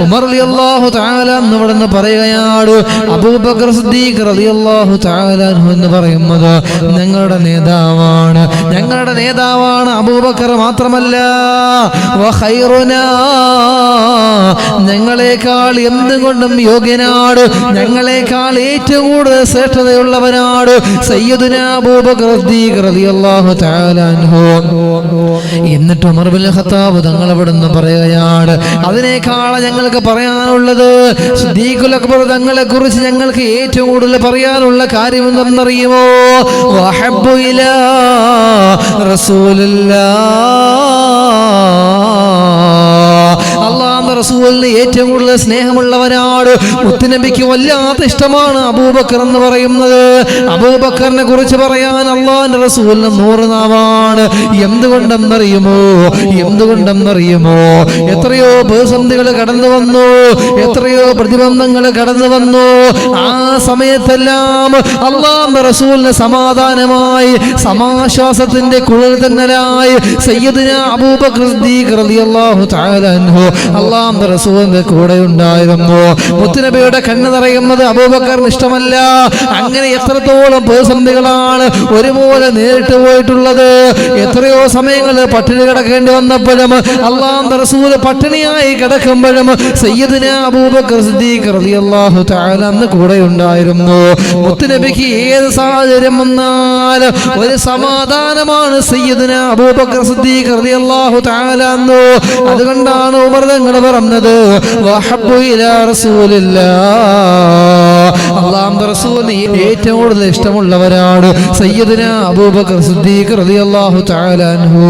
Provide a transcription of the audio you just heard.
ഉമർ റളിയല്ലാഹു തആല എന്ന് പറയുകയാണ്, അബൂബക്കർ സിദ്ദീഖ് റളിയല്ലാഹു തആല എന്ന് പറയുന്നത് ഞങ്ങളുടെ നേതാവാണ്. ഞങ്ങളുടെ നേതാവാണ് അബൂബക്കർ. മാത്രമല്ല വഖൈറുനാ, ഞങ്ങളെക്കാൾ എന്തുകൊണ്ടും യോഗ്യനാണ്, ഞങ്ങളെക്കാൾ ഏറ്റവും കൂടുതൽ ശ്രേഷ്ഠതയുള്ളവനാണ് സയ്യിദുനാ അബൂബക്കർ സിദ്ദീഖ് റളിയല്ലാഹു തആല അൻഹു. എന്നിട്ട് ഉമർ ഇബ്നുൽ ഖത്താബ് തങ്ങൾ അവിടുന്ന് പറയുകയാണ്, അതിനേക്കാൾ ഞങ്ങൾക്ക് പറയാനുള്ളത് സിദ്ദീഖുൽ അക്ബർ തങ്ങളെ കുറിച്ച് ഞങ്ങൾക്ക് ഏറ്റവും കൂടുതൽ പറയാനുള്ള കാര്യം എന്തെന്നറിയുമോ? വഹബ്ബു ഇലാ അല്ലാഹുവിന്റെ റസൂലിന് ഏറ്റവും കൂടുതൽ സ്നേഹമുള്ളവനാണ്. മുത്തുനബിക്ക് വല്ലാത്ത ഇഷ്ടമാണ് അബൂബക്കർ എന്ന് പറയുന്നത്. അബൂബക്കറിനെ കുറിച്ച് പറയാൻ അല്ലാഹുവിന്റെ റസൂലിന് 100 നാവാണ്. എന്തുകൊണ്ടെന്നറിയുമോ? എത്രയോ പ്രതിസന്ധികൾ കടന്നു വന്നു, എത്രയോ പ്രതിബന്ധങ്ങൾ കടന്നു വന്നു. ആ സമയത്തെല്ലാം അല്ലാഹുവിന്റെ റസൂലിന് സമാധാനമായി, സമാശ്വാസത്തിന്റെ കുളിർ തന്നലായി സയ്യിദുനാ അബൂബക്കർ സിദ്ദീഖ് റളിയല്ലാഹു തആല അൻഹു അല്ലാഹുവിന്റെ റസൂലിന്റെ കൂടെ ഉണ്ടായിരുന്നു. മുത്തുനബിയുടെ കണ്ണ് നിറയുന്നത് അബൂബക്കറിന് ഇഷ്ടമല്ല. അങ്ങനെ എത്രത്തോളം പ്രതിസന്ധികളാണ് ഒരുപോലെ നേരിട്ട് പോയിട്ടുള്ളത്. എത്രയോ സമയങ്ങൾ പട്ടിണി കിടക്കേണ്ടി വന്നപ്പോഴും അല്ലാഹുവിന്റെ റസൂൽ പട്ടിണിയായി കിടക്കുമ്പോഴും സയ്യിദുനാ അബൂബക്കർ സിദ്ദീഖ് റളിയല്ലാഹു തആല അന്ന് കൂടെ ഉണ്ടായിരുന്നു. മുത്തുനബിക്ക് ഏത് സാഹചര്യം വന്നാലും ഒരു സമാധാനമാണ് സയ്യിദുനാ അബൂബക്കർ സിദ്ദീഖ് റളിയല്ലാഹു തആല അന്ന്. അതുകൊണ്ടാണ് ഉമർ തങ്ങൾ പറഞ്ഞത് വഹബ്ബു ഇലാ റസൂലില്ലാഹ്, അല്ലാഹുവിന്റെ റസൂലിന് ഏറ്റവും കൂടുതൽ ഇഷ്ടമുള്ളവരാണ് സയ്യിദുനാ അബൂബക്കർ സിദ്ദീഖ് റളിയല്ലാഹു തആല അൻഹു.